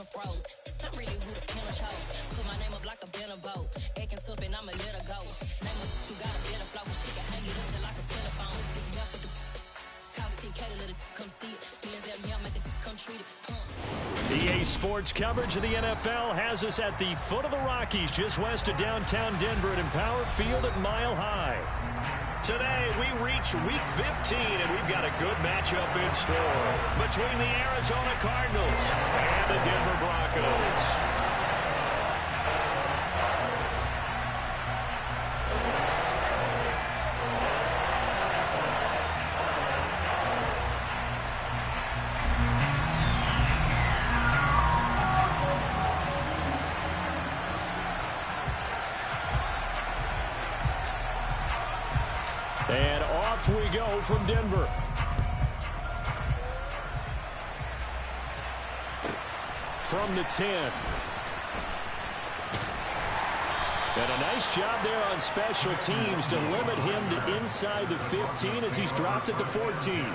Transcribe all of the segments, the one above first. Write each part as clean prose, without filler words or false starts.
center froze. I'm really who the pen chose. Put my name up like a banner boat. Acting tough and I'ma let her go. Name her who got a better flow. She can hang it up just like a telephone. Stick me up with the cause 10K to let it come see it. Hands down here, make it come treat it. EA Sports coverage of the NFL has us at the foot of the Rockies, just west of downtown Denver at Empower Field at Mile High. Today, we reach Week 15, and we've got a good matchup in store between the Arizona Cardinals and the Denver Broncos. And off we go from Denver. From the 10. And a nice job there on special teams to limit him to inside the 15 as he's dropped at the 14.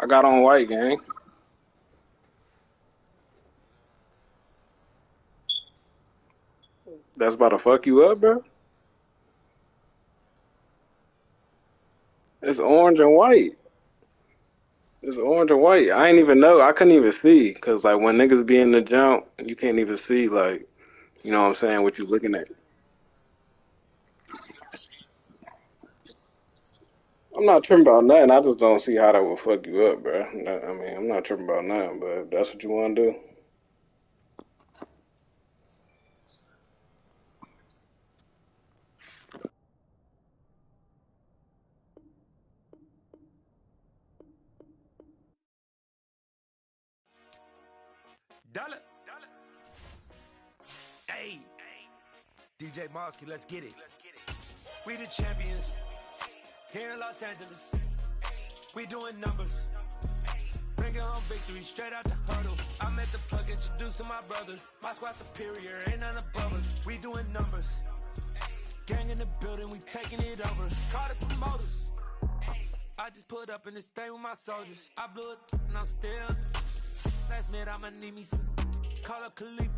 I got on white, gang. That's about to fuck you up, bro? It's orange and white. It's orange and white. I ain't even know. I couldn't even see. Because, like, when niggas be in the jump, you can't even see, like, you know what I'm saying, what you looking at. I'm not tripping about nothing. I just don't see how that would fuck you up, bro. I mean, I'm not tripping about nothing, but if that's what you want to do. Dollar. Hey. DJ Mosky, let's get it. We the champions here in Los Angeles. We doing numbers. Bringing home victory straight out the huddle. I'm at the plug, introduced to my brother. My squad superior, ain't none above us. We doing numbers. Gang in the building, we taking it over. Call the promoters. I just put up in this thing with my soldiers. I blew it and I'm still. Last minute, I'ma need me some. Call up Khalifa.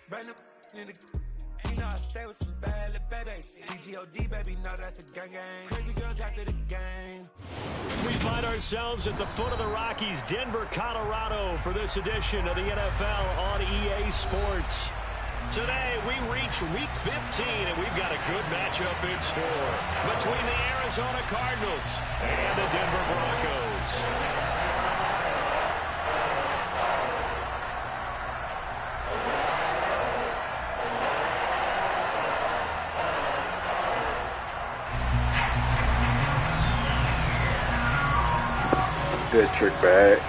Bring them in the. You know I stay with some bad little baby. TGOD, baby, no, that's a gang gang. Crazy girls after the game. We find ourselves at the foot of the Rockies, Denver, Colorado, for this edition of the NFL on EA Sports. Today, we reach Week 15, and we've got a good matchup in store between the Arizona Cardinals and the Denver Broncos. Good trick bag.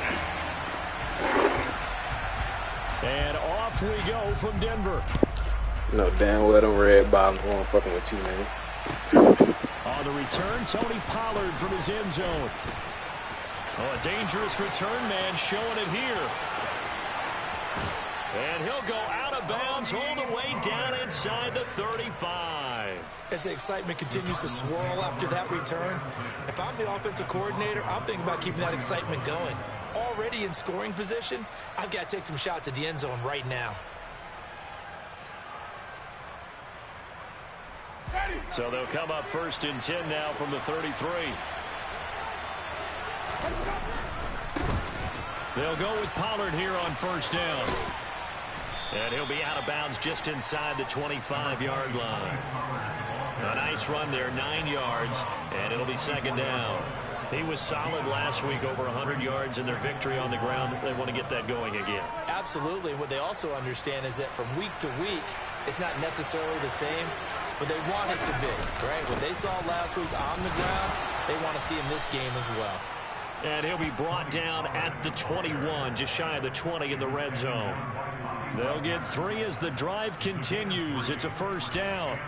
And off we go from Denver. You know damn well them red bottoms won't fucking with you, man. On the return, Tony Pollard from his end zone. Oh, a dangerous return man showing it here. And he'll go out of bounds all the way down inside the 35. As the excitement continues to swirl after that return, if I'm the offensive coordinator, I'm thinking about keeping that excitement going. Already in scoring position, I've got to take some shots at the end zone right now. So they'll come up 1st and 10 now from the 33. They'll go with Pollard here on 1st down. And he'll be out of bounds just inside the 25-yard line. A nice run there, 9 yards, and it'll be 2nd down. He was solid last week, over 100 yards in their victory on the ground. They want to get that going again. Absolutely. What they also understand is that from week to week, it's not necessarily the same, but they want it to be, right? What they saw last week on the ground, they want to see in this game as well. And he'll be brought down at the 21, just shy of the 20 in the red zone. They'll get 3 as the drive continues. It's a first down.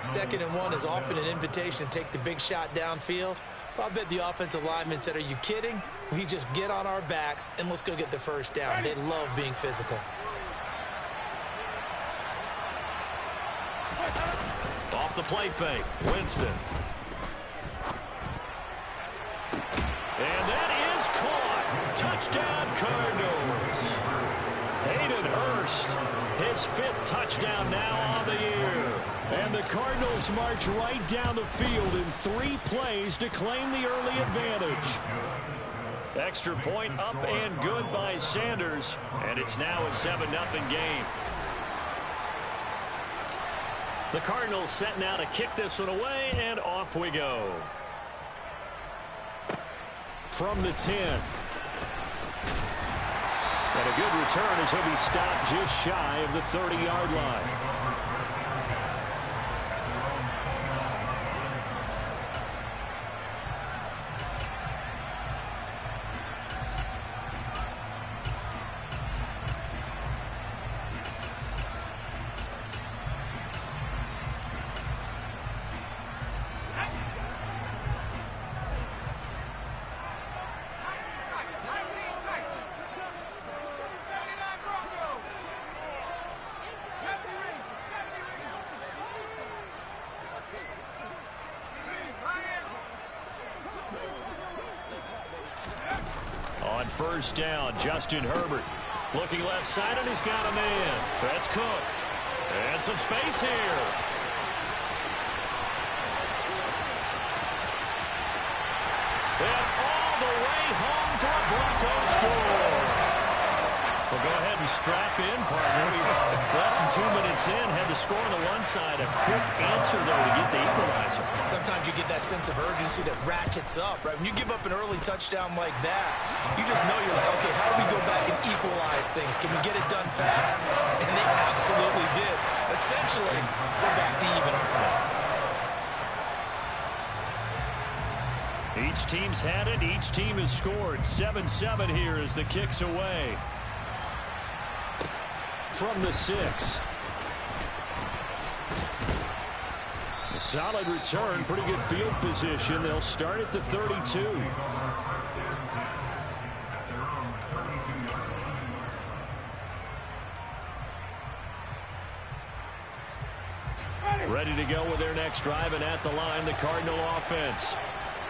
2nd and 1 is often an invitation to take the big shot downfield. But I bet the offensive lineman said, are you kidding? We just get on our backs and let's go get the first down. They love being physical. Off the play fake, Winston. And that is caught. Touchdown, Cardinals. Hayden Hurst, his 5th touchdown now on the year. And the Cardinals march right down the field in 3 plays to claim the early advantage. Extra point up and good by Sanders. And it's now a 7-0 game. The Cardinals set now to kick this one away, and off we go. From the 10. And a good return as he'll be stopped just shy of the 30-yard line. On first down, Justin Herbert looking left side, and he's got a man. That's Cook. And some space here. And all the way home for a Broncos score. Well, go ahead and strap in, partner. Less than 2 minutes in, had the score on the one side. A quick answer, though, to get the equalizer. Sometimes you get that sense of urgency that ratchets up, right? When you give up an early touchdown like that, you just know you're like, okay, how do we go back and equalize things? Can we get it done fast? And they absolutely did. Essentially, we're back to even, aren't we? Each team's had it. Each team has scored. 7-7 here as the kick's away. From the 6. A solid return. Pretty good field position. They'll start at the 32. Ready to go with their next drive, and at the line, the Cardinal offense.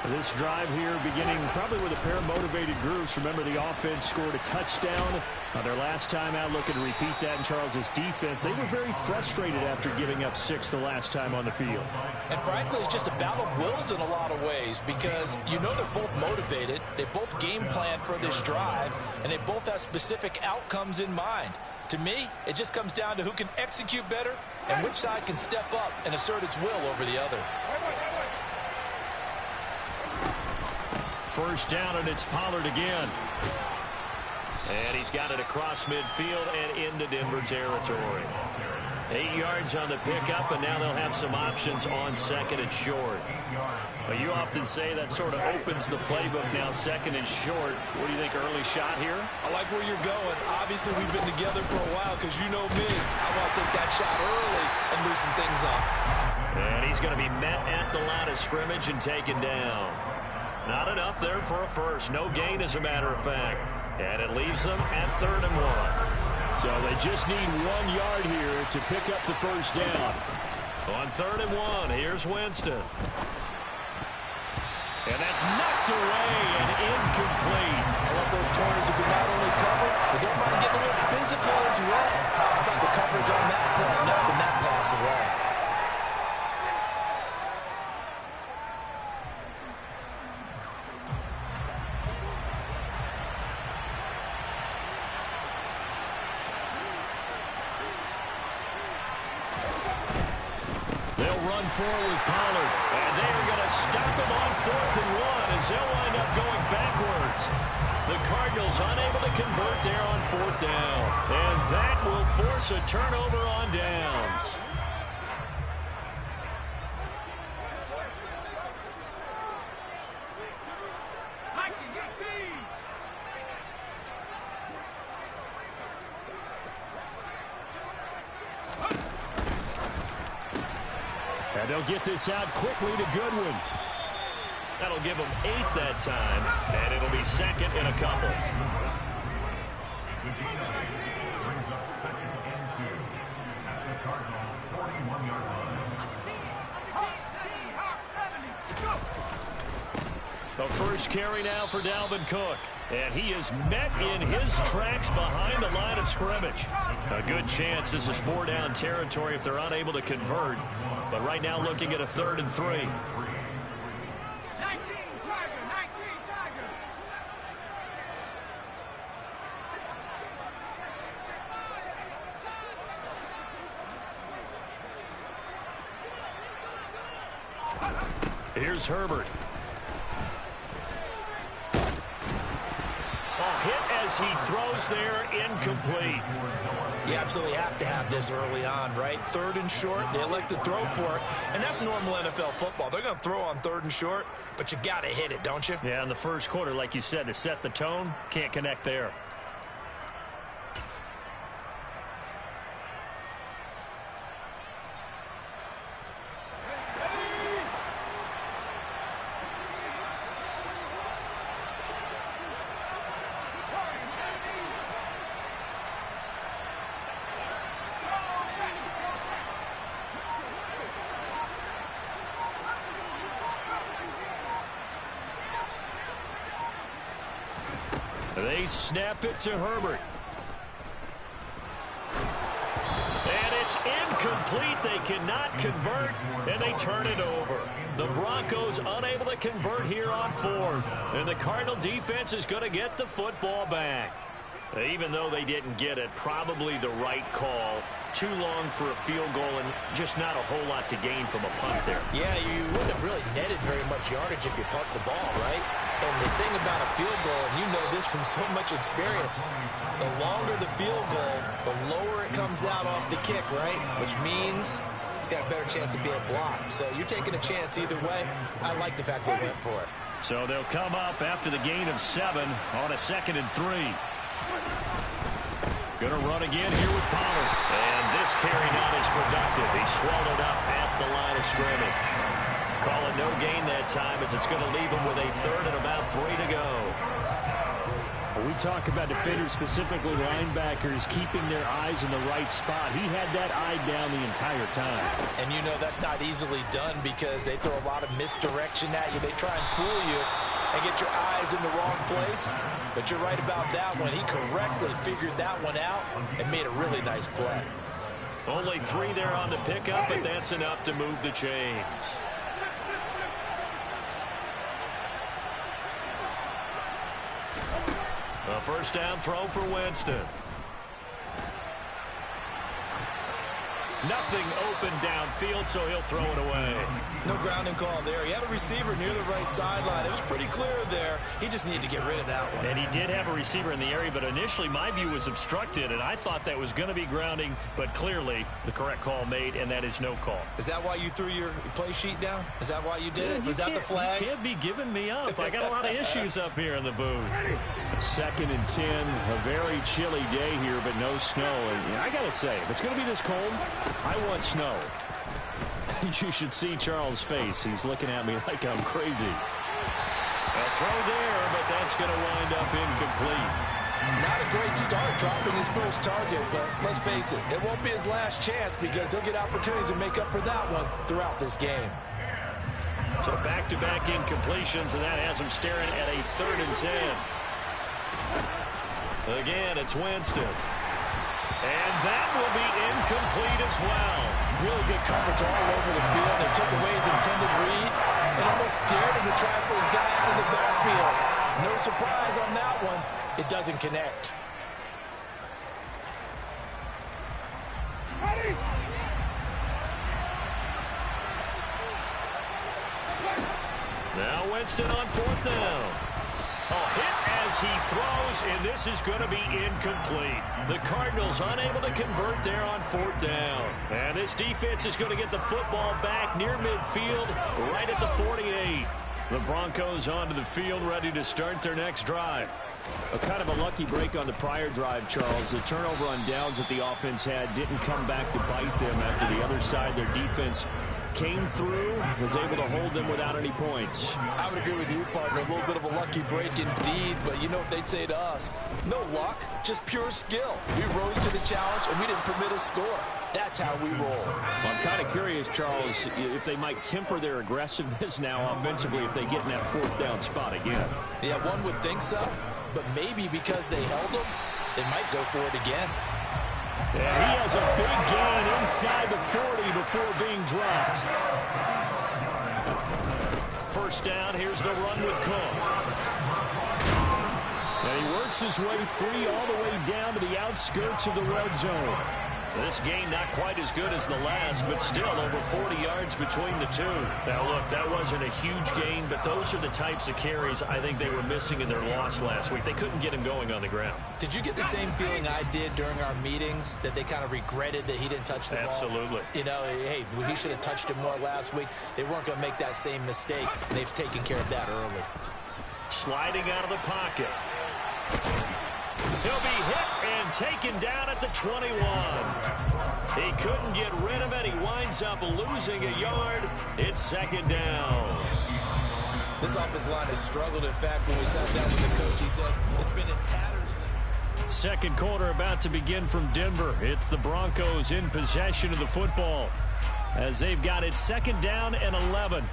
This drive here beginning probably with a pair of motivated groups. Remember, the offense scored a touchdown on their last time out. Looking to repeat that in Charles's defense. They were very frustrated after giving up 6 the last time on the field. And frankly, it's just a battle of wills in a lot of ways, because you know they're both motivated. They both game plan for this drive, and they both have specific outcomes in mind. To me, it just comes down to who can execute better and which side can step up and assert its will over the other. First down, and it's Pollard again. And he's got it across midfield and into Denver territory. 8 yards on the pickup, and now they'll have some options on 2nd and short. But you often say that sort of opens the playbook now, 2nd and short. What do you think, early shot here? I like where you're going. Obviously, we've been together for a while, because you know me. I want to take that shot early and loosen things up. And he's going to be met at the line of scrimmage and taken down. Not enough there for a first. No gain, as a matter of fact. And it leaves them at 3rd and 1. So they just need 1 yard here to pick up the first down. On 3rd and 1, here's Winston. And that's knocked away and incomplete. I love those corners who can not only cover, but they might get a little physical as well. How about the coverage on that play, knocking that pass away? Forward with Pollard, and they are going to stop him on 4th and 1 as they'll wind up going backwards. The Cardinals unable to convert there on 4th down, and that will force a turnover on downs. And they'll get this out quickly to Goodwin. That'll give them 8 that time, and it'll be second in a couple. The first carry now for Dalvin Cook. And he is met in his tracks behind the line of scrimmage. A good chance this is 4-down territory if they're unable to convert. But right now looking at a 3rd and 3. Here's Herbert. Hit as he throws there, incomplete. You absolutely have to have this early on, right? 3rd and short, they elect to throw for it, and that's normal NFL football. They're going to throw on 3rd and short, but you got to hit it, don't you? Yeah, in the first quarter, like you said, to set the tone, can't connect there. They snap it to Herbert. And it's incomplete. They cannot convert, and they turn it over. The Broncos unable to convert here on 4th. And the Cardinal defense is going to get the football back. Even though they didn't get it, probably the right call. Too long for a field goal and just not a whole lot to gain from a punt there. Yeah, you wouldn't have really netted very much yardage if you punt the ball, right? And the thing about a field goal, and you know this from so much experience, the longer the field goal, the lower it comes out off the kick, right? Which means it's got a better chance of being blocked. So you're taking a chance either way. I like the fact they went for it. So they'll come up after the gain of 7 on a 2nd and 3. Going to run again here with Pollard. And this carry not as productive. He swallowed up at the line of scrimmage. Call it no gain that time as it's going to leave him with a 3rd and about 3 to go. When we talk about defenders, specifically linebackers, keeping their eyes in the right spot. He had that eye down the entire time. And you know that's not easily done because they throw a lot of misdirection at you. They try and fool you and get your eyes in the wrong place. But you're right about that one. He correctly figured that one out and made a really nice play. Only 3 there on the pickup, but that's enough to move the chains. A first down throw for Winston. Nothing open downfield, so he'll throw it away. No grounding call there. He had a receiver near the right sideline. It was pretty clear there. He just needed to get rid of that one. And he did have a receiver in the area, but initially my view was obstructed, and I thought that was going to be grounding, but clearly the correct call made, and that is no call. Is that why you threw your play sheet down? Is that why you did it? Was that the flag? You can't be giving me up. I got a lot of issues up here in the booth. 2nd and 10. A very chilly day here, but no snow. And I got to say, if it's going to be this cold, I want snow. You should see Charles' face. He's looking at me like I'm crazy. A throw there, but that's going to wind up incomplete. Not a great start dropping his first target, but let's face it, it won't be his last chance because he'll get opportunities to make up for that one throughout this game. So back-to-back incompletions, and that has him staring at a 3rd and 10. Again, it's Winston. And that will be incomplete as well. Really good coverage all over the field. They took away his intended read and almost dared him to try for his guy out of the backfield. No surprise on that one. It doesn't connect. Now Winston on 4th down. A hit as he throws, and this is going to be incomplete. The Cardinals unable to convert there on 4th down. And this defense is going to get the football back near midfield, right at the 48. The Broncos onto the field, ready to start their next drive. A kind of a lucky break on the prior drive, Charles. The turnover on downs that the offense had didn't come back to bite them after the other side. Their defense came through, was able to hold them without any points. I would agree with you, partner. A little bit of a lucky break indeed, but you know what they'd say to us? No luck, just pure skill. We rose to the challenge, and we didn't permit a score. That's how we roll. Well, I'm kind of curious, Charles, if they might temper their aggressiveness now offensively if they get in that fourth down spot again. Yeah, one would think so, but maybe because they held them, they might go for it again. And he has a big gain inside the 40 before being dropped. First down, here's the run with Cook. And he works his way free all the way down to the outskirts of the red zone. This game not quite as good as the last, but still over 40 yards between the two. Now, look, that wasn't a huge gain, but those are the types of carries I think they were missing in their loss last week. They couldn't get him going on the ground. Did you get the same feeling I did during our meetings, that they kind of regretted that he didn't touch the ball? Absolutely. You know, hey, he should have touched it more last week. They weren't going to make that same mistake, and they've taken care of that early. Sliding out of the pocket. He'll be hit and taken down at the 21. He couldn't get rid of it. He winds up losing a yard. It's second down. This offensive line has struggled. In fact, when we sat down with the coach, he said it's been in tatters. Second quarter about to begin from Denver. It's the Broncos in possession of the football as they've got it second down and 11.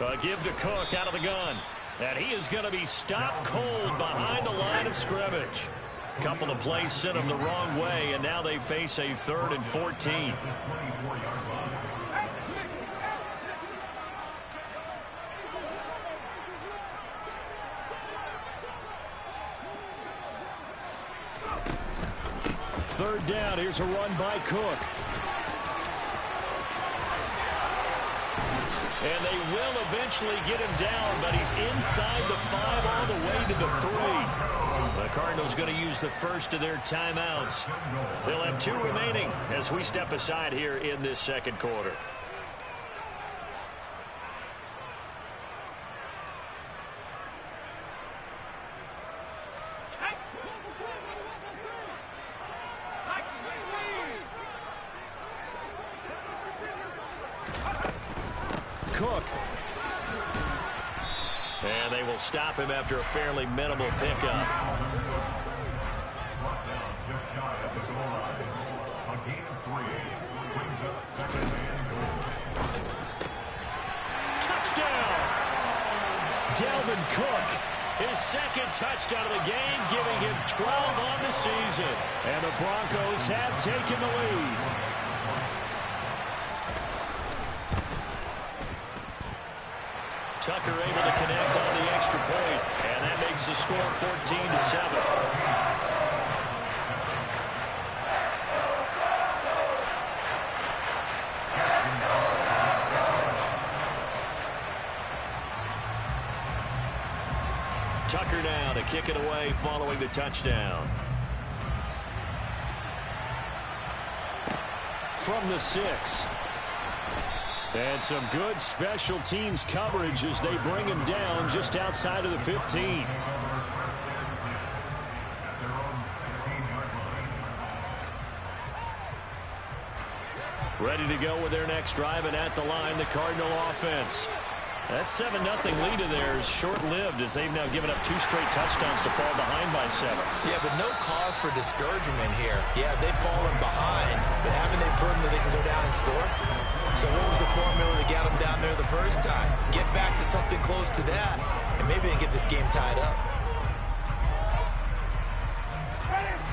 A give to Cook out of the gun. And he is going to be stopped cold behind the line of scrimmage. A couple of plays sent him the wrong way, and now they face a 3rd and 14. Third down. Here's a run by Cook. And they will eventually get him down, but he's inside the 5 all the way to the 3. The Cardinals going to use the first of their timeouts. They'll have 2 remaining as we step aside here in this second quarter. Cook. And they will stop him after a fairly minimal pickup. Touchdown! Dalvin Cook, his second touchdown of the game, giving him 12 on the season. And the Broncos have taken the lead. Tucker able to connect on the extra point, and that makes the score 14-7. Tucker now to kick it away following the touchdown. From the 6. And some good special teams coverage as they bring him down just outside of the 15. Ready to go with their next drive, and at the line, the Cardinal offense. That 7-0 lead of theirs short-lived as they've now given up 2 straight touchdowns to fall behind by 7. Yeah, but no cause for discouragement here. Yeah, they've fallen behind, but haven't they proven that they can go down and score? So what was the formula that got them down there the first time? Get back to something close to that, and maybe they can get this game tied up.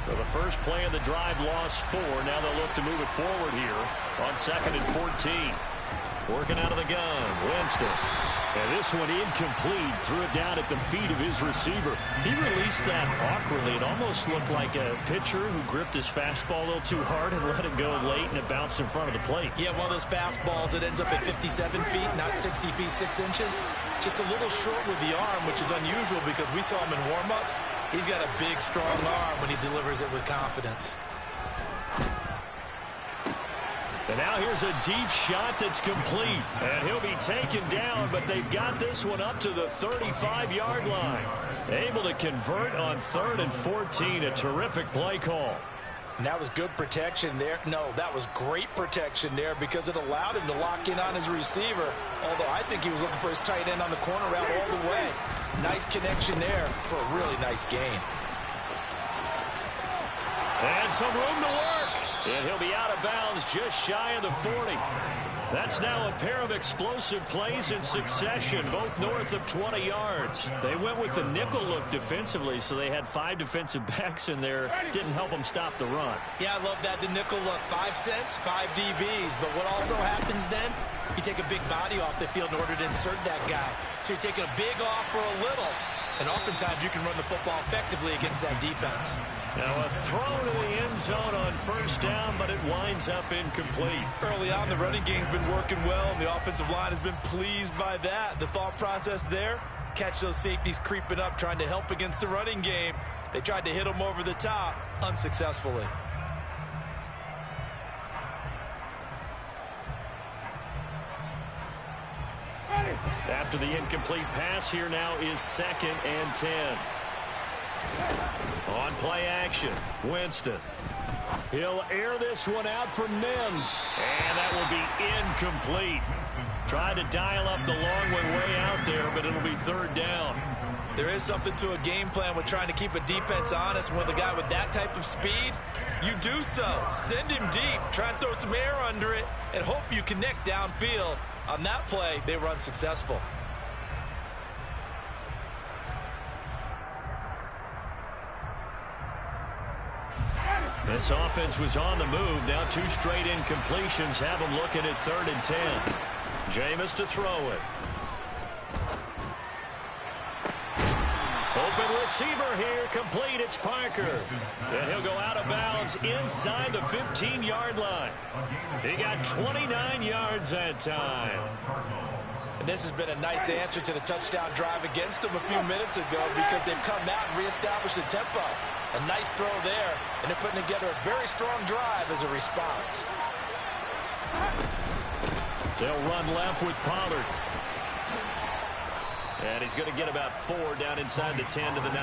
So the first play of the drive lost 4. Now they'll look to move it forward here on 2nd and 14. Working out of the gun, Winston. And this one incomplete. Threw it down at the feet of his receiver. He released that awkwardly. It almost looked like a pitcher who gripped his fastball a little too hard and let it go late, and it bounced in front of the plate. Yeah, one of those fastballs that ends up at 57 feet, not 60 feet, 6 inches. Just a little short with the arm, which is unusual because we saw him in warm-ups. He's got a big, strong arm when he delivers it with confidence. And now here's a deep shot that's complete. And he'll be taken down, but they've got this one up to the 35-yard line. Able to convert on 3rd and 14. A terrific play call. And that was good protection there. No, that was great protection there because it allowed him to lock in on his receiver. Although I think he was looking for his tight end on the corner route all the way. Nice connection there for a really nice gain. And some room to work. And he'll be out of bounds just shy of the 40. That's now a pair of explosive plays in succession, both north of 20 yards. They went with the nickel look defensively, so they had 5 defensive backs in there. Didn't help them stop the run. Yeah, I love that, the nickel look. 5 cents, 5 DBs. But what also happens then, you take a big body off the field in order to insert that guy. So you're taking a big off for a little. And oftentimes you can run the football effectively against that defense. Now a throw to the end zone on 1st down, but it winds up incomplete. Early on, the running game's been working well, and the offensive line has been pleased by that. The thought process there, catch those safeties creeping up, trying to help against the running game. They tried to hit them over the top, unsuccessfully. After the incomplete pass, here now is 2nd and 10. On play action, Winston. He'll air this one out for Mims. And that will be incomplete. Tried to dial up the long way out there, but it'll be 3rd down. There is something to a game plan with trying to keep a defense honest. With a guy with that type of speed, you do so. Send him deep, try and throw some air under it, and hope you connect downfield. On that play, they were unsuccessful. This offense was on the move. Now 2 straight incompletions have them looking at 3rd and 10. Jameis to throw it. Open receiver here, complete. It's Parker. And he'll go out of bounds inside the 15-yard line. He got 29 yards that time. And this has been a nice answer to the touchdown drive against them a few minutes ago because they've come out and reestablished the tempo. A nice throw there, and they're putting together a very strong drive as a response. They'll run left with Pollard. And he's going to get about 4 down inside the 10 to the 9.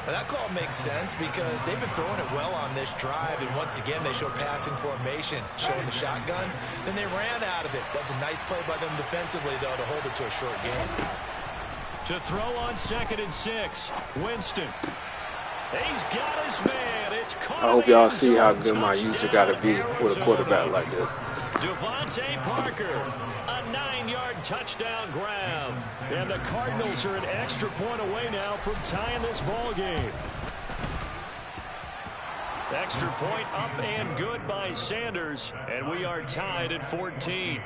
Well, that call makes sense because they've been throwing it well on this drive, and once again they show passing formation, showing the shotgun. Then they ran out of it. That's a nice play by them defensively, though, to hold it to a short game. To throw on 2nd and 6, Winston. He's got his man. It's I hope y'all see how good my user got to be with a quarterback like this. Devontae Parker, a 9-yard touchdown grab. And the Cardinals are an extra point away now from tying this ball game. Extra point up and good by Sanders, and we are tied at 14.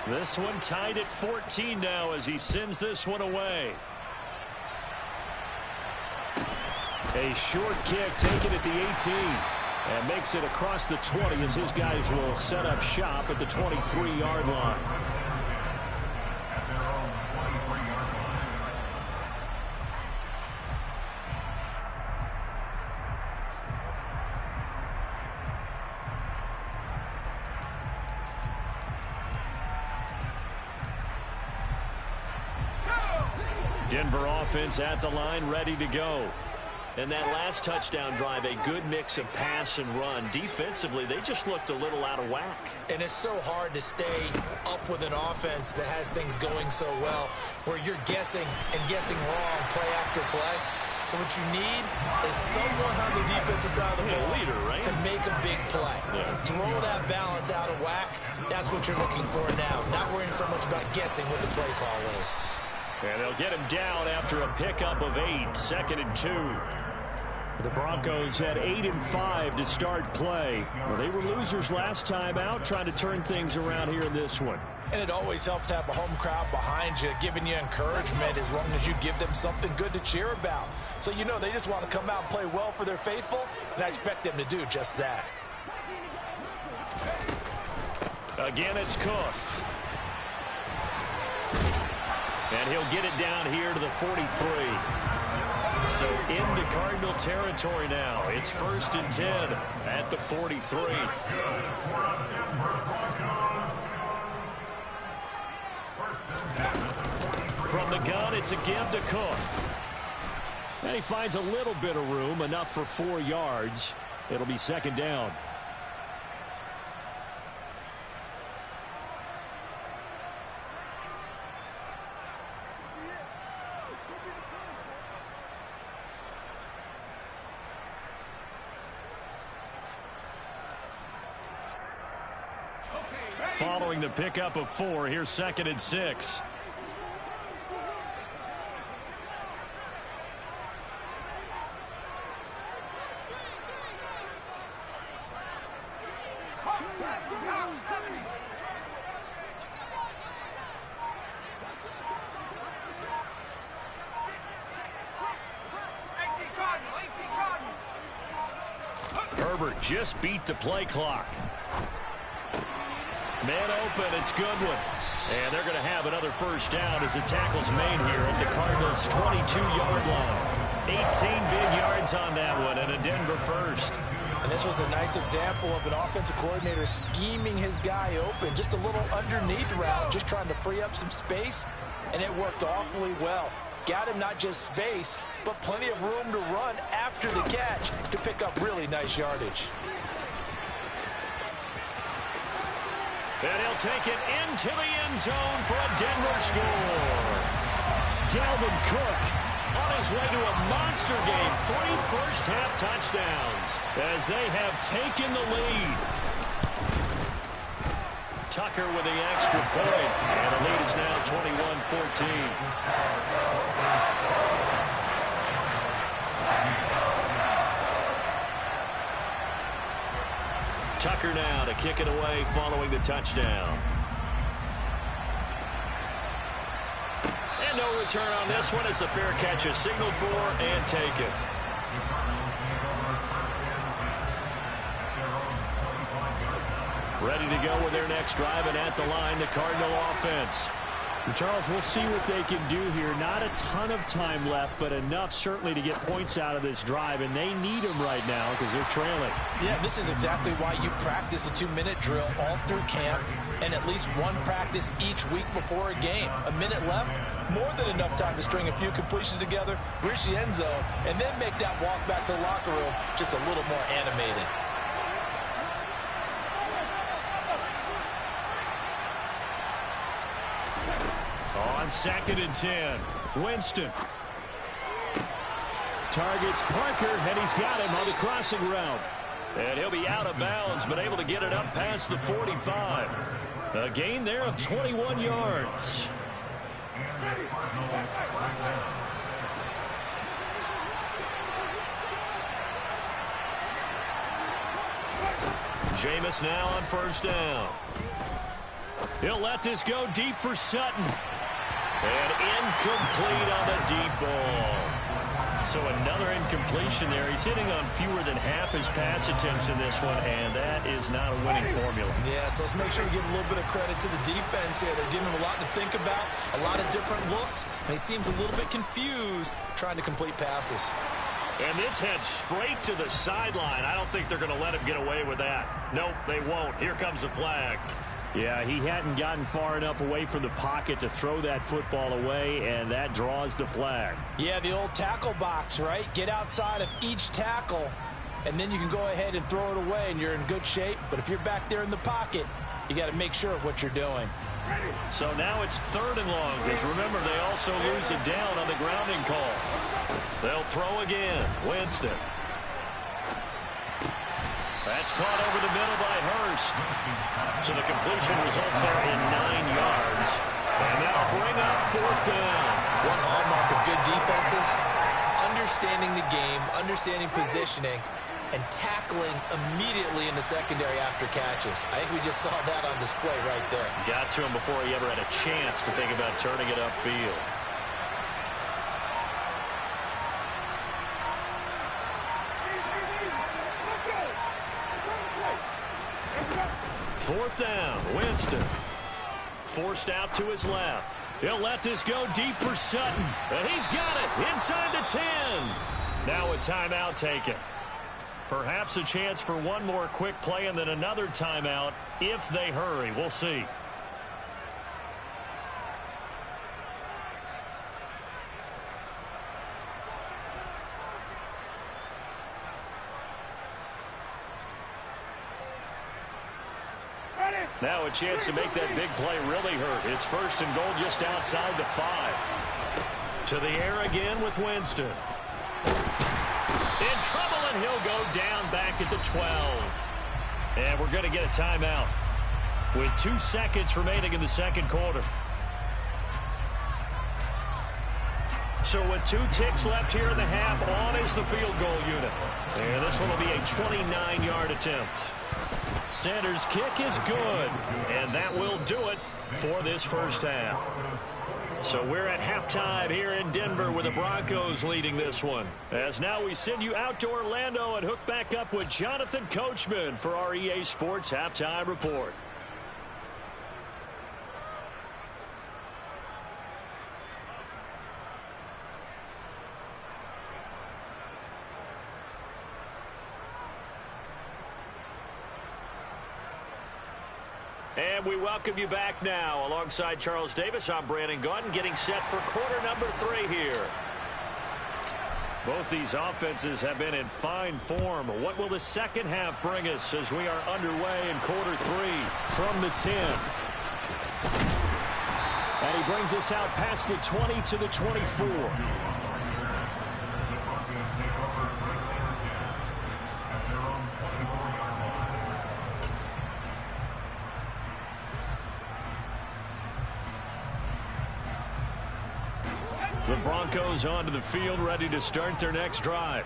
This one tied at 14 now as he sends this one away. A short kick taken at the 18 and makes it across the 20 as his guys will set up shop at the 23-yard line. Denver offense at the line, ready to go. And that last touchdown drive, a good mix of pass and run. Defensively, they just looked a little out of whack. And it's so hard to stay up with an offense that has things going so well, where you're guessing and guessing wrong play after play. So what you need is someone on the defensive side of the ball to make a big play. Throw that balance out of whack. That's what you're looking for now. Not worrying so much about guessing what the play call is. And they'll get him down after a pickup of 8, 2nd and 2. The Broncos had 8 and 5 to start play. Well, they were losers last time out, trying to turn things around here in this one. And it always helps to have a home crowd behind you, giving you encouragement as long as you give them something good to cheer about. So you know they just want to come out and play well for their faithful, and I expect them to do just that. Again, it's Cook. And he'll get it down here to the 43. So into Cardinal territory now. It's 1st and 10 at the 43. From the gun, it's a give to Cook. And he finds a little bit of room, enough for 4 yards. It'll be 2nd down. Following the pickup of 4, here's 2nd and 6. Herbert just beat the play clock. Man open, it's Goodwin. And they're going to have another 1st down as the tackle's made here at the Cardinals' 22-yard line. 18 big yards on that one, and a Denver 1st. And this was a nice example of an offensive coordinator scheming his guy open. Just a little underneath route, just trying to free up some space, and it worked awfully well. Got him not just space, but plenty of room to run after the catch to pick up really nice yardage. And he'll take it into the end zone for a Denver score. Dalvin Cook on his way to a monster game. 3 first-half touchdowns as they have taken the lead. Tucker with the extra point. And the lead is now 21-14. Tucker now to kick it away following the touchdown. And no return on this one as the fair catch is signaled for and taken. Ready to go with their next drive, and at the line, the Cardinal offense. And Charles, we'll see what they can do here. Not a ton of time left, but enough certainly to get points out of this drive, and they need them right now because they're trailing. Yeah, this is exactly why you practice a 2-minute drill all through camp and at least one practice each week before a game. A minute left, more than enough time to string a few completions together, reach the end zone, and then make that walk back to the locker room just a little more animated. On 2nd and 10, Winston. Targets Parker, and he's got him on the crossing route. And he'll be out of bounds, but able to get it up past the 45. A gain there of 21 yards. Jameis now on 1st down. He'll let this go deep for Sutton. And incomplete on the deep ball. So another incompletion there. He's hitting on fewer than half his pass attempts in this one, and that is not a winning formula. Yeah, so let's make sure we give a little bit of credit to the defense here. They're giving him a lot to think about, a lot of different looks, and he seems a little bit confused trying to complete passes. And this heads straight to the sideline. I don't think they're going to let him get away with that. Nope, they won't. Here comes the flag. Yeah, he hadn't gotten far enough away from the pocket to throw that football away, and that draws the flag. Yeah, the old tackle box, right? Get outside of each tackle, and then you can go ahead and throw it away, and you're in good shape. But if you're back there in the pocket, you got to make sure of what you're doing. So now it's 3rd and long, because remember, they also lose it down on the grounding call. They'll throw again. Winston. That's caught over the middle by Hurst. So the completion results there in 9 yards. And that'll bring up 4th down. One hallmark of good defenses is understanding the game, understanding positioning, and tackling immediately in the secondary after catches. I think we just saw that on display right there. Got to him before he ever had a chance to think about turning it upfield. Fourth down, Winston. forced out to his left. He'll let this go deep for Sutton. And he's got it inside the 10. Now a timeout taken. Perhaps a chance for one more quick play and then another timeout if they hurry. We'll see. Now a chance to make that big play really hurt. It's 1st and goal just outside the 5. To the air again with Winston. In trouble, and he'll go down back at the 12. And we're going to get a timeout with 2 seconds remaining in the second quarter. So with 2 ticks left here in the half, on is the field goal unit. And this one will be a 29-yard attempt. Sanders' kick is good, and that will do it for this first half. So we're at halftime here in Denver with the Broncos leading this one. As now we send you out to Orlando and hook back up with Jonathan Coachman for our EA Sports Halftime Report. And we welcome you back now. Alongside Charles Davis, I'm Brandon Gaudin, getting set for quarter number 3 here. Both these offenses have been in fine form. What will the second half bring us as we are underway in quarter 3 from the 10? And he brings us out past the 20 to the 24. The Broncos onto the field, ready to start their next drive.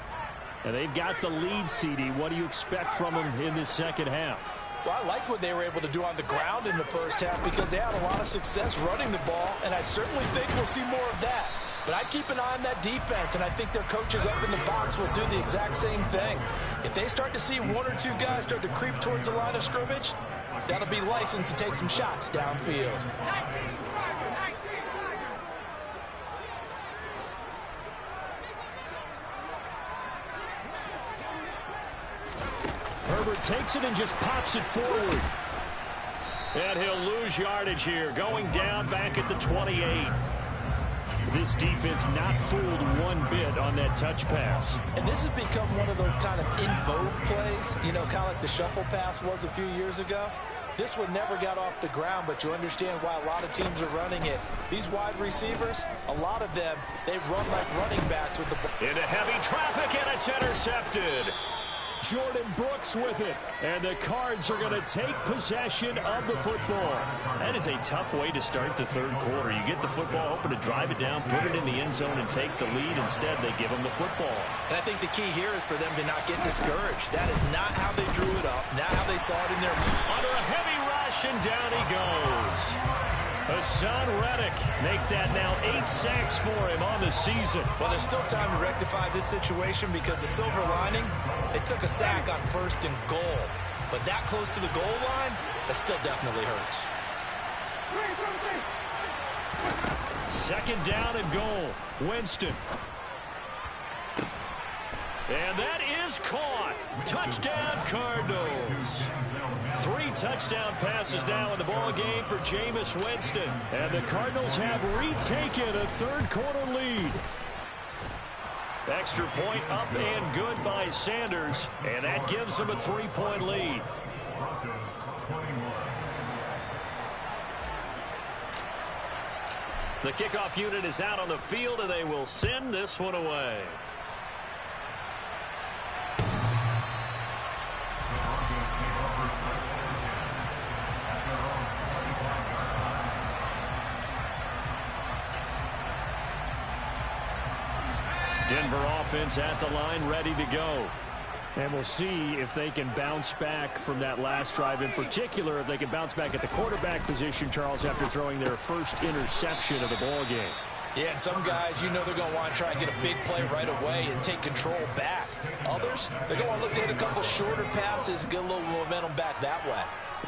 And they've got the lead, CD. What do you expect from them in this second half? Well, I like what they were able to do on the ground in the first half because they had a lot of success running the ball, and I certainly think we'll see more of that. But I'd keep an eye on that defense, and I think their coaches up in the box will do the exact same thing. If they start to see 1 or 2 guys start to creep towards the line of scrimmage, that'll be licensed to take some shots downfield. Herbert takes it and just pops it forward. And he'll lose yardage here, going down back at the 28. This defense not fooled one bit on that touch pass. And this has become one of those kind of in vogue plays, you know, kind of like the shuffle pass was a few years ago. This one never got off the ground, but you understand why a lot of teams are running it. These wide receivers, a lot of them, they run like running backs with the ball. Into heavy traffic, and it's intercepted. Jordan Brooks with it, and the Cards are going to take possession of the football. That is a tough way to start the third quarter. You get the football, hoping to drive it down, put it in the end zone, and take the lead. Instead, they give them the football. And I think the key here is for them to not get discouraged. That is not how they drew it up, not how they saw it in their... Under a heavy rush, and down he goes. Hassan Reddick make that now 8 sacks for him on the season. Well, there's still time to rectify this situation because the silver lining, they took a sack on 1st and goal. But that close to the goal line, that still definitely hurts. 2nd down and goal. Winston. And that is caught. Touchdown, Cardinals. 3 touchdown passes now in the ball game for Jameis Winston. And the Cardinals have retaken a third quarter lead. Extra point up and good by Sanders. And that gives them a 3-point lead. The kickoff unit is out on the field, and they will send this one away. Denver offense at the line, ready to go. And we'll see if they can bounce back from that last drive. In particular, if they can bounce back at the quarterback position, Charles, after throwing their first interception of the ball game. Yeah, and some guys, you know they're going to want to try and get a big play right away and take control back. Others, they're going to look to hit a couple shorter passes, get a little momentum back that way.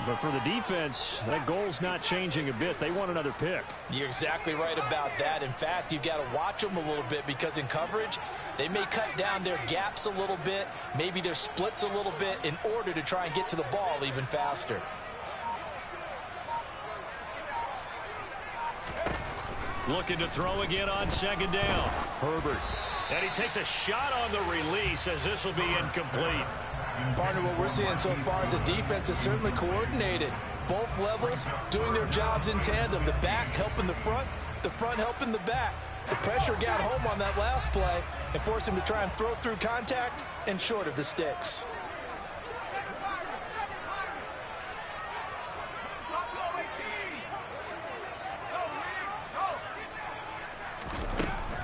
But for the defense, that goal's not changing a bit. They want another pick. You're exactly right about that. In fact, you've got to watch them a little bit because in coverage, they may cut down their gaps a little bit, maybe their splits a little bit in order to try and get to the ball even faster. Looking to throw again on second down. Herbert. And he takes a shot on the release as this will be incomplete. Partner, what we're seeing so far is the defense is certainly coordinated. Both levels doing their jobs in tandem. The back helping the front helping the back. The pressure got home on that last play and forced him to try and throw through contact and short of the sticks.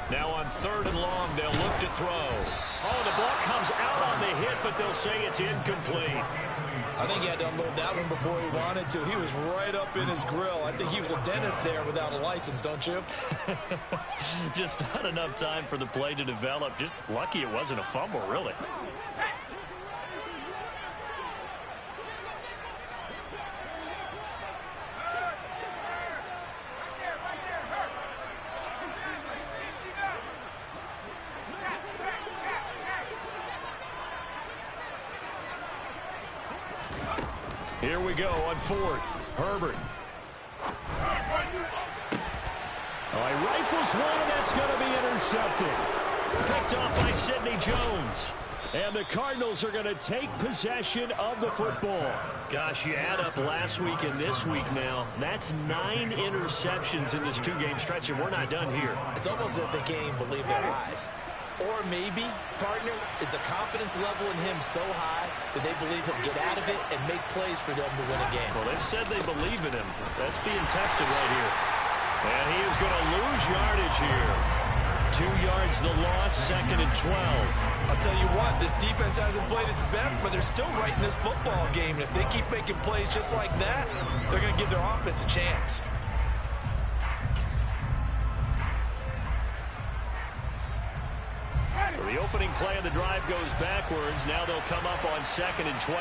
Now on 3rd and long, they'll look to throw. Oh, the ball comes out on the hit, but they'll say it's incomplete. I think he had to unload that one before he wanted to. He was right up in his grill. I think he was a dentist there without a license, don't you? Just not enough time for the play to develop. Just lucky it wasn't a fumble, really. Here we go on 4th. Herbert. Oh, he rifles one, and that's going to be intercepted. Picked off by Sidney Jones. And the Cardinals are going to take possession of the football. Gosh, you add up last week and this week now. That's 9 interceptions in this 2-game stretch, and we're not done here. It's almost as if they can't even believe their eyes. Or maybe, partner, is the confidence level in him so high that they believe he'll get out of it and make plays for them to win a game. Well, they've said they believe in him. That's being tested right here. And he is going to lose yardage here. 2 yards the loss, 2nd and 12. I'll tell you what, this defense hasn't played its best, but they're still right in this football game. And if they keep making plays just like that, they're going to give their offense a chance. So the opening play of the drive goes backwards. Now they'll come up on 2nd and 12.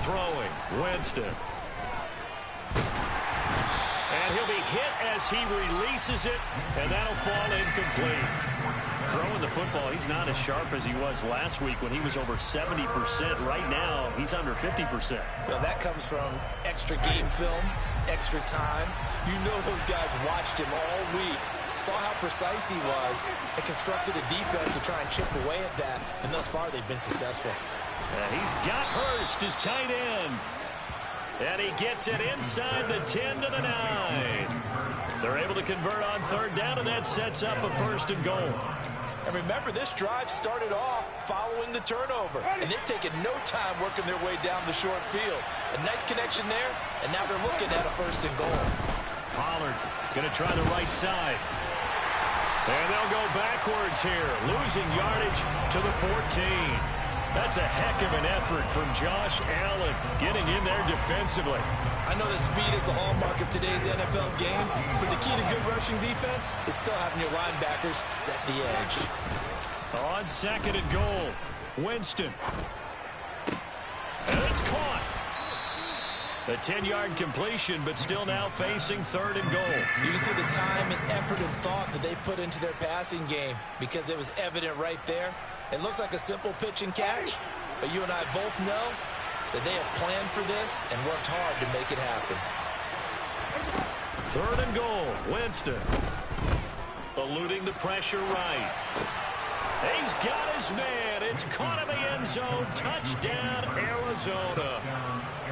Throwing, Winston. And he'll be hit as he releases it, and that'll fall incomplete. Throwing the football, he's not as sharp as he was last week when he was over 70%. Right now, he's under 50%. Well, that comes from extra game film, extra time. You know those guys watched him all week, saw how precise he was, and constructed a defense to try and chip away at that, and thus far they've been successful. And he's got Hurst, his tight end. And he gets it inside the 10 to the 9. They're able to convert on 3rd down, and that sets up a 1st and goal. And remember, this drive started off following the turnover, and they've taken no time working their way down the short field. A nice connection there, and now they're looking at a 1st and goal. Pollard going to try the right side. And they'll go backwards here, losing yardage to the 14. That's a heck of an effort from Josh Allen, getting in there defensively. I know that speed is the hallmark of today's NFL game, but the key to good rushing defense is still having your linebackers set the edge. On 2nd and goal, Winston. And it's caught. A 10-yard completion, but still now facing 3rd and goal. You can see the time and effort and thought that they put into their passing game because it was evident right there. It looks like a simple pitch and catch, but you and I both know that they have planned for this and worked hard to make it happen. 3rd and goal, Winston. Eluding the pressure right. He's got his man. It's caught in the end zone. Touchdown, Arizona.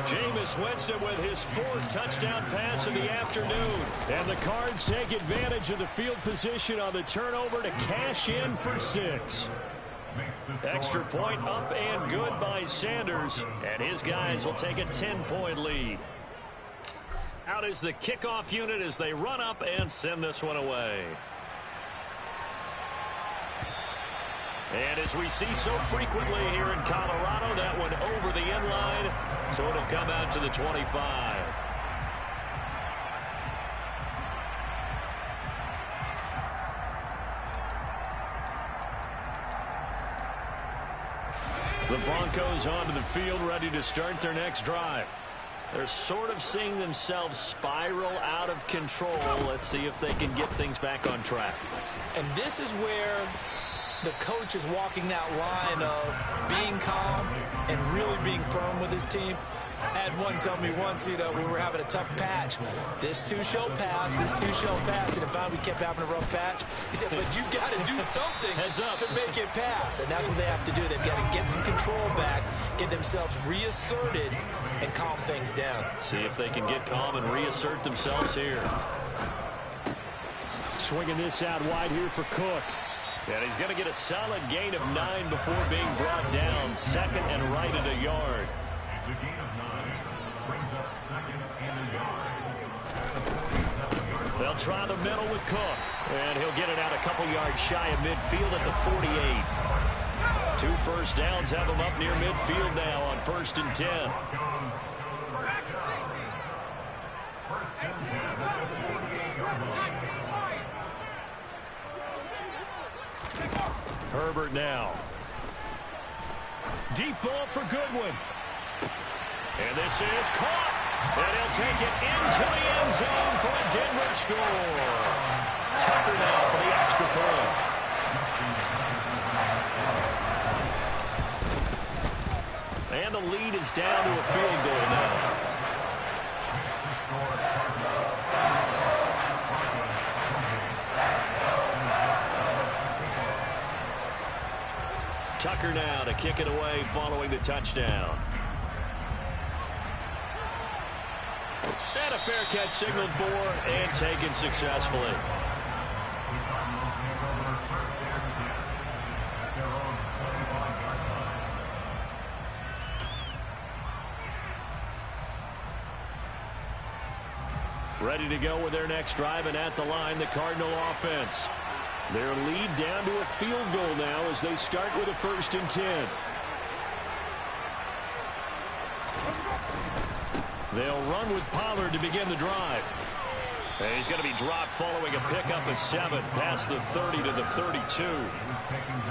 Jameis Winston with his 4th touchdown pass of the afternoon. And the Cards take advantage of the field position on the turnover to cash in for 6. Extra point up and good by Sanders. And his guys will take a 10-point lead. Out is the kickoff unit as they run up and send this one away. And as we see so frequently here in Colorado, that one over the end line, so it'll come out to the 25. The Broncos onto the field, ready to start their next drive. They're sort of seeing themselves spiral out of control. Let's see if they can get things back on track. And this is where the coach is walking that line of being calm and really being firm with his team. I had one tell me once, we were having a tough patch. This too shall pass, this too shall pass. And if we kept having a rough patch, he said, but you got to do something to make it pass. And that's what they have to do. They've got to get some control back, get themselves reasserted, and calm things down. See if they can get calm and reassert themselves here. Swinging this out wide here for Cook. And he's going to get a solid gain of 9 before being brought down. Second and right at a yard. The gain of 9 brings up second and a yard. They'll try the middle with Cook. And he'll get it out a couple yards shy of midfield at the 48. 2 first downs have him up near midfield now on 1st and 10. Herbert now. Deep ball for Goodwin. And this is caught. And he'll take it into the end zone for a Denver score. Tucker now for the extra point. And the lead is down to a field goal now. Tucker now to kick it away following the touchdown. And a fair catch signaled for and taken successfully. Ready to go with their next drive, and at the line, the Cardinal offense. Their lead down to a field goal now as they start with a 1st and 10. They'll run with Pollard to begin the drive. And he's going to be dropped following a pickup of 7 past the 30 to the 32.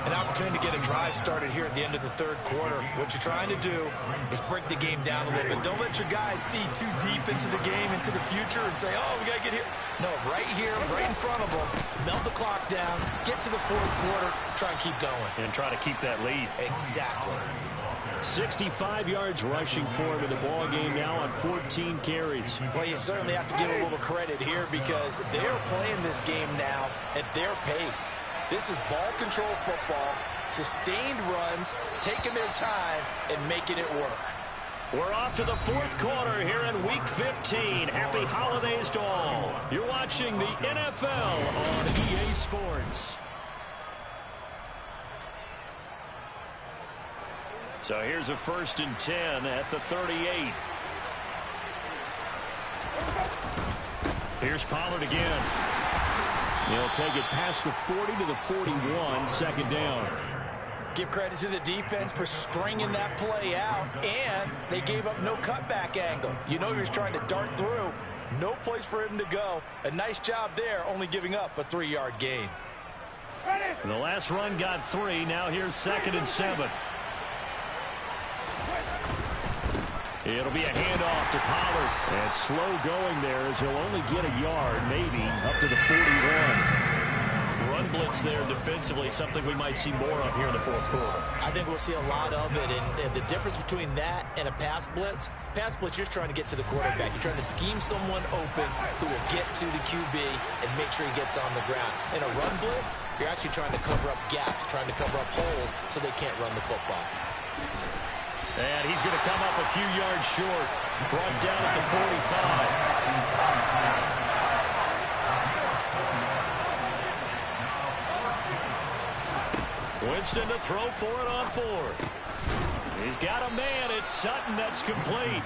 An opportunity to get a drive started here at the end of the 3rd quarter. What you're trying to do is break the game down a little bit. Don't let your guys see too deep into the game, into the future, and say, oh, we got to get here. No, right here, right in front of them. Melt the clock down, get to the 4th quarter, try and keep going. And try to keep that lead. Exactly. 65 yards rushing for him in the ball game now on 14 carries. Well, you certainly have to give a little credit here because they're playing this game now at their pace. This is ball control football, sustained runs, taking their time, and making it work. We're off to the 4th quarter here in Week 15. Happy holidays to all. You're watching the NFL on EA Sports. So here's a 1st and 10 at the 38. Here's Pollard again. He'll take it past the 40 to the 41, 2nd down. Give credit to the defense for stringing that play out, and they gave up no cutback angle. You know he was trying to dart through. No place for him to go. A nice job there, only giving up a 3-yard gain. And the last run got 3. Now here's 2nd and 7. It'll be a handoff to Pollard. And slow going there as he'll only get a yard, maybe, up to the 41. Run blitz there defensively, something we might see more of here in the 4th quarter. I think we'll see a lot of it, and the difference between that and a pass blitz, you're just trying to get to the quarterback. You're trying to scheme someone open who will get to the QB and make sure he gets on the ground. In a run blitz, you're actually trying to cover up gaps, trying to cover up holes so they can't run the football. And he's going to come up a few yards short. Brought down at the 45. Winston to throw for it on 4th. He's got a man. It's Sutton that's complete.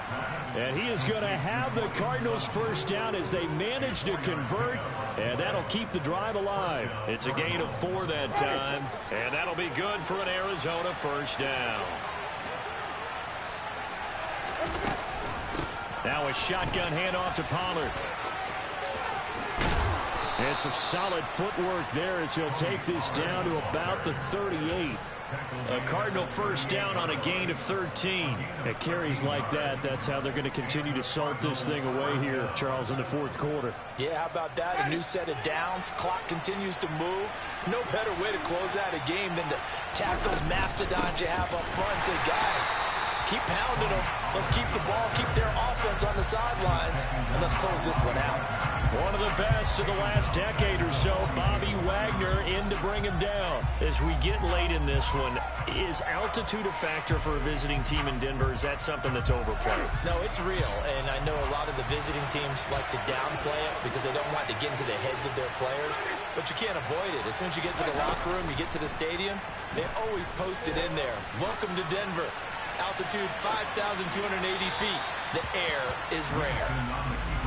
And he is going to have the Cardinals' 1st down as they manage to convert. And that'll keep the drive alive. It's a gain of 4 that time. And that'll be good for an Arizona 1st down. Now a shotgun handoff to Pollard. And some solid footwork there as he'll take this down to about the 38. A Cardinal first down on a gain of 13. At carries like that, that's how they're going to continue to salt this thing away here, Charles, in the fourth quarter. Yeah, how about that? A new set of downs. Clock continues to move. No better way to close out a game than to tack those mastodons you have up front and say, guys, keep pounding them. Let's keep the ball, keep their offense on the sidelines, and let's close this one out. One of the best of the last decade or so, Bobby Wagner in to bring him down. As we get late in this one, is altitude a factor for a visiting team in Denver? Is that something that's overplayed? No, it's real, and I know a lot of the visiting teams like to downplay it because they don't want to get into the heads of their players, but you can't avoid it. As soon as you get to the locker room, you get to the stadium, they always post it in there. Welcome to Denver. Altitude 5,280 feet. The air is rare.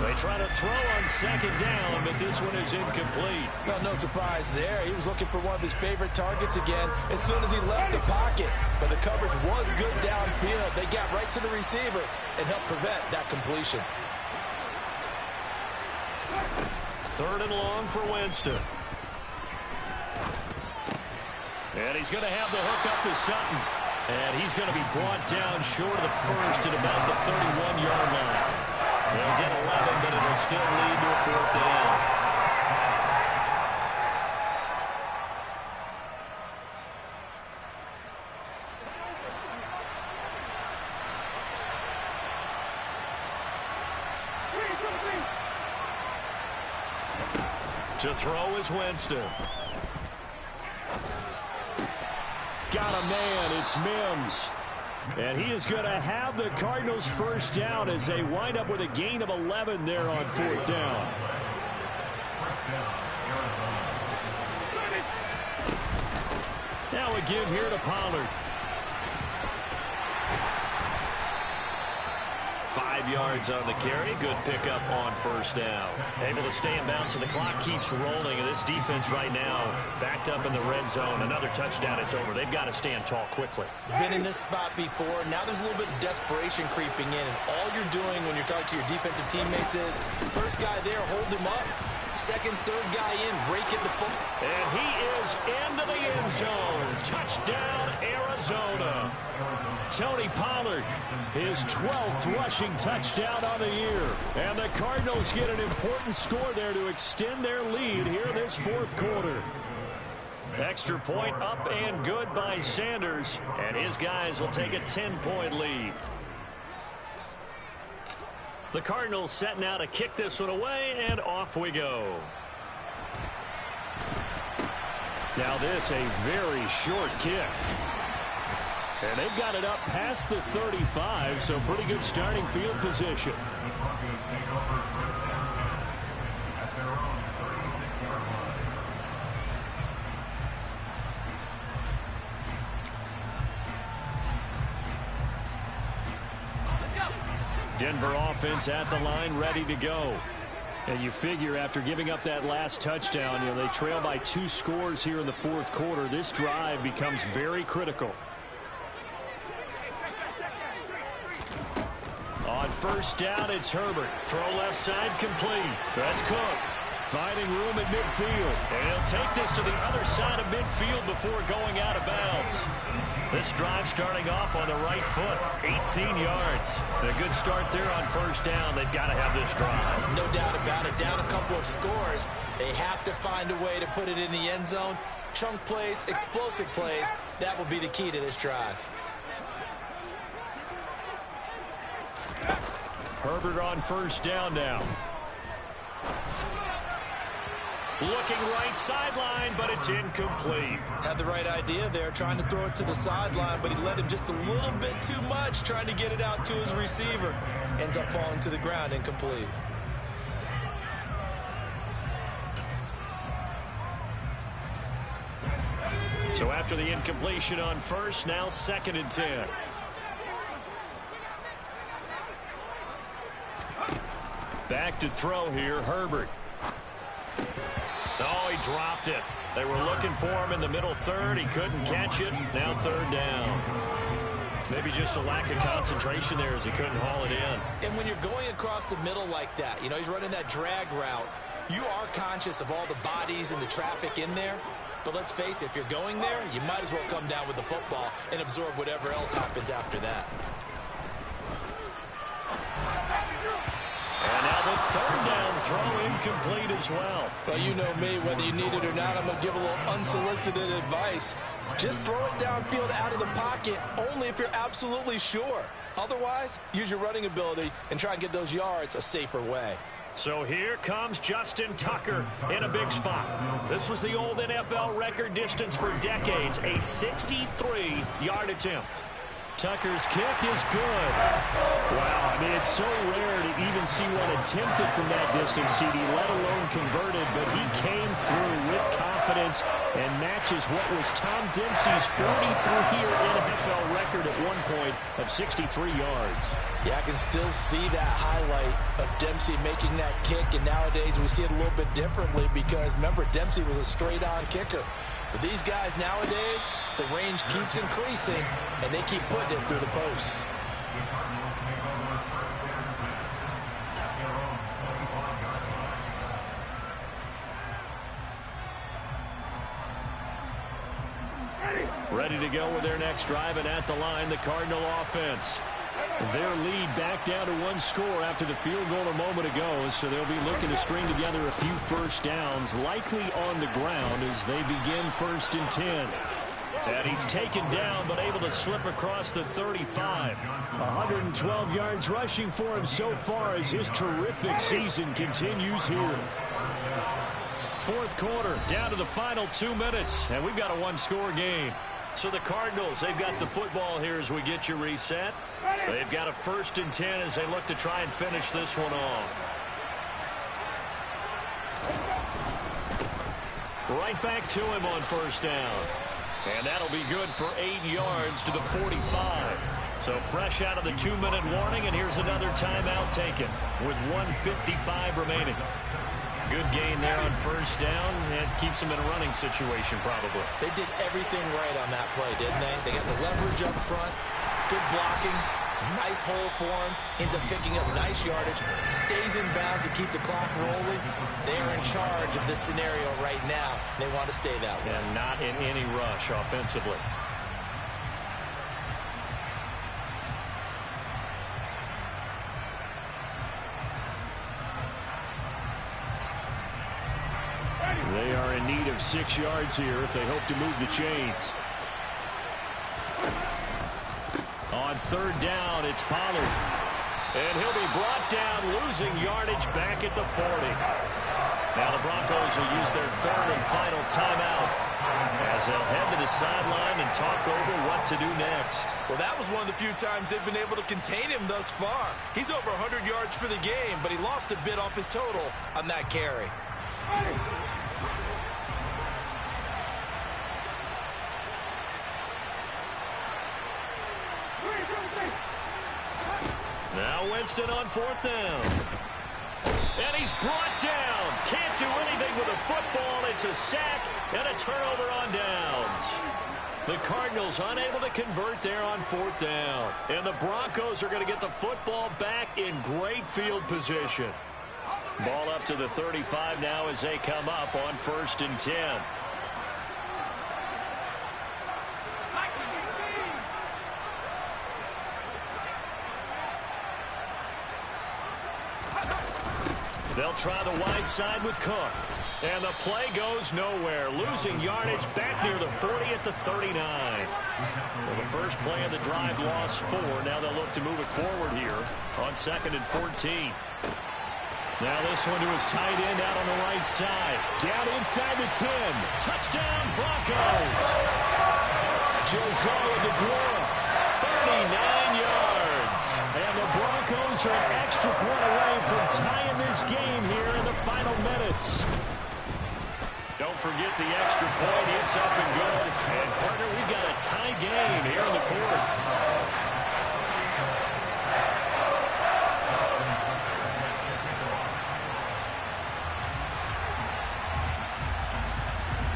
They try to throw on second down, but this one is incomplete. Well, no surprise there. He was looking for one of his favorite targets again as soon as he left the pocket. But the coverage was good downfield. They got right to the receiver and helped prevent that completion. Third and long for Winston. And he's going to have the hook up to Sutton. And he's going to be brought down short of the first at about the 31-yard line. They'll get 11, but it'll still lead to a fourth down. To throw is Winston. Got a man, it's Mims. And he is going to have the Cardinals first down as they wind up with a gain of 11 there on fourth down. Now a give here to Pollard. 5 yards on the carry. Good pickup on first down. Able to stay in bounds, and the clock keeps rolling. And this defense right now backed up in the red zone. Another touchdown, it's over. They've got to stand tall quickly. Been in this spot before. Now there's a little bit of desperation creeping in. And all you're doing when you're talking to your defensive teammates is, first guy there, hold him up. Second, third guy in, rake in the foot. And he is into the end zone. Touchdown, Arizona. Tony Pollard, his 12th rushing touchdown on the year. And the Cardinals get an important score there to extend their lead here in this fourth quarter. Extra point up and good by Sanders. And his guys will take a 10-point lead. The Cardinals setting out to kick this one away, and off we go. Now this a very short kick. And they've got it up past the 35, so pretty good starting field position. The Broncos take over first down at their own 36-yard line. Denver offense at the line, ready to go. And you figure after giving up that last touchdown, they trail by 2 scores here in the fourth quarter. This drive becomes very critical. On first down, it's Herbert. Throw left side, complete. That's Cook. Finding room at midfield. And he'll take this to the other side of midfield before going out of bounds. This drive starting off on the right foot. 18 yards. A good start there on first down. They've got to have this drive. No doubt about it. Down a couple of scores. They have to find a way to put it in the end zone. Chunk plays, explosive plays. That will be the key to this drive. Herbert on first down now. Looking right sideline, but it's incomplete. Had the right idea there, trying to throw it to the sideline, but he let him just a little bit too much, trying to get it out to his receiver. Ends up falling to the ground, incomplete. So after the incompletion on first, now 2nd and 10. Back to throw here, Herbert. Oh, he dropped it. They were looking for him in the middle third. He couldn't catch it. Now 3rd down. Maybe just a lack of concentration there as he couldn't haul it in. And when you're going across the middle like that, he's running that drag route, You are conscious of all the bodies and the traffic in there, but let's face it, if you're going there, you might as well come down with the football and absorb whatever else happens after that. And now the third down throw incomplete as well. Well, you know me, whether you need it or not, I'm going to give a little unsolicited advice. Just throw it downfield out of the pocket, only if you're absolutely sure. Otherwise, use your running ability and try and get those yards a safer way. So here comes Justin Tucker in a big spot. This was the old NFL record distance for decades, a 63-yard attempt. Tucker's kick is good. Wow, I mean, it's so rare to even see one attempted from that distance, CD, let alone converted, but he came through with confidence and matches what was Tom Dempsey's 43-year NFL record at one point of 63 yards. Yeah, I can still see that highlight of Dempsey making that kick, and nowadays we see it a little bit differently because, remember, Dempsey was a straight-on kicker. But these guys nowadays, the range keeps increasing, and they keep putting it through the posts. Ready to go with their next drive, and at the line, the Cardinal offense. Their lead back down to one score after the field goal a moment ago, so they'll be looking to string together a few first downs, likely on the ground as they begin 1st and 10. And he's taken down, but able to slip across the 35. 112 yards rushing for him so far as his terrific season continues here. Fourth quarter, down to the final 2 minutes, and we've got a one-score game. So the Cardinals, they've got the football here as we get you reset. They've got a 1st and 10 as they look to try and finish this one off. Right back to him on 1st down. And that'll be good for 8 yards to the 45. So fresh out of the 2-minute warning, and here's another timeout taken with 1:55 remaining. Good gain there on 1st down, and keeps them in a running situation probably. They did everything right on that play, didn't they? They got the leverage up front, good blocking, nice hole for him, ends up picking up nice yardage, stays in bounds to keep the clock rolling. They're in charge of this scenario right now. They want to stay that way. And not in any rush offensively. They are in need of 6 yards here if they hope to move the chains. On 3rd down, it's Pollard. And he'll be brought down, losing yardage back at the 40. Now the Broncos will use their 3rd and final timeout as they'll head to the sideline and talk over what to do next. Well, that was one of the few times they've been able to contain him thus far. He's over 100 yards for the game, but he lost a bit off his total on that carry. Now Winston on 4th down. And he's brought down. Can't do anything with a football. It's a sack and a turnover on downs. The Cardinals unable to convert there on 4th down. And the Broncos are going to get the football back in great field position. Ball up to the 35 now as they come up on 1st and 10. They'll try the wide side with Cook. And the play goes nowhere. Losing yardage back near the 40 at the 39. Well, the first play of the drive lost 4. Now they'll look to move it forward here on 2nd and 14. Now this one to his tight end out on the right side. Down inside the 10. Touchdown, Broncos. Josiah DeGuara, 39 yards. And the Broncos are an extra point away from tying this game here in the final minutes. Don't forget the extra point. It's up and good. And, partner, we've got a tie game here in the 4th.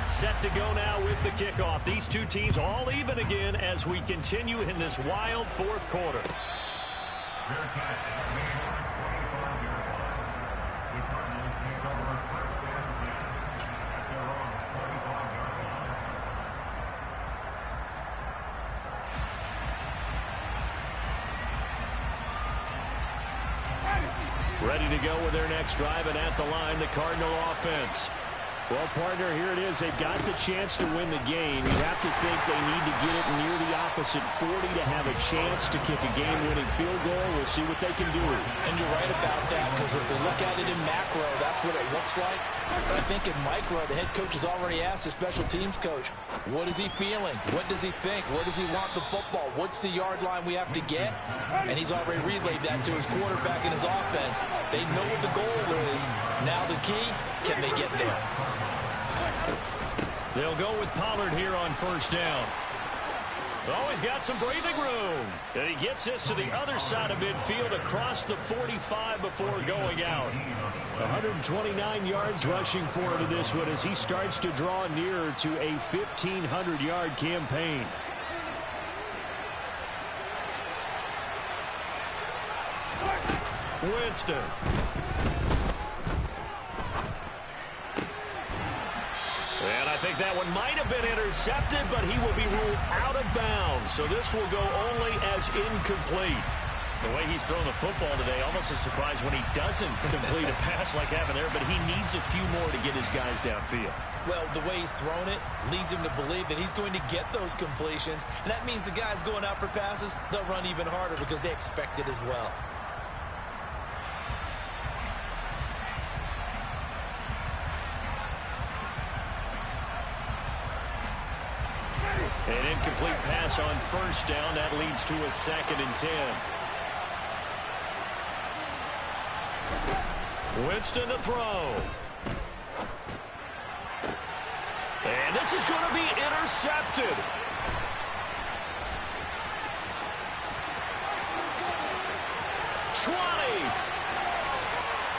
Set to go now with the kickoff. These two teams all even again as we continue in this wild 4th quarter. Their catch, 25 yards. The Cardinals take over 1st Ready to go with their next drive, and at the line, the Cardinal offense. Well, partner, here it is. They've got the chance to win the game. You have to think they need to get it near the opposite 40 to have a chance to kick a game-winning field goal. We'll see what they can do. And you're right about that, because if we look at it in macro, that's what it looks like. But I think in micro, the head coach has already asked the special teams coach, what is he feeling? What does he think? Where does he want the football? What's the yard line we have to get? And he's already relayed that to his quarterback and his offense. They know what the goal is. Now the key, can they get there? They'll go with Pollard here on first down. Oh, he's got some breathing room. And he gets this to the other side of midfield across the 45 before going out. 129 yards rushing for him in this one as he starts to draw nearer to a 1,500-yard campaign. Winston. And I think that one might have been intercepted, but he will be ruled out of bounds. So this will go only as incomplete. The way he's throwing the football today, almost a surprise when he doesn't complete a pass like happened there, but he needs a few more to get his guys downfield. Well, the way he's thrown it leads him to believe that he's going to get those completions. And that means the guys going out for passes, they'll run even harder because they expect it as well. An incomplete pass on first down. That leads to a 2nd and 10. Winston to throw. And this is going to be intercepted.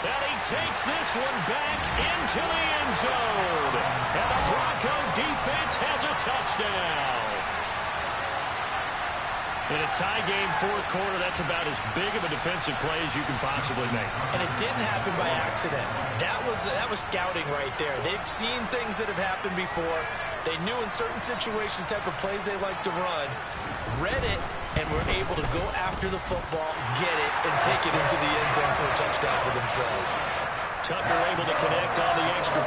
And he takes this one back into the end zone. And the Bronco defense has a touchdown. In a tie game, fourth quarter, that's about as big of a defensive play as you can possibly make. And it didn't happen by accident. That was scouting right there. They've seen things that have happened before. They knew in certain situations the type of plays they like to run, read it, and were able to go after the football, get it, and take it into the end zone for a touchdown for themselves. Tucker able to connect on the extra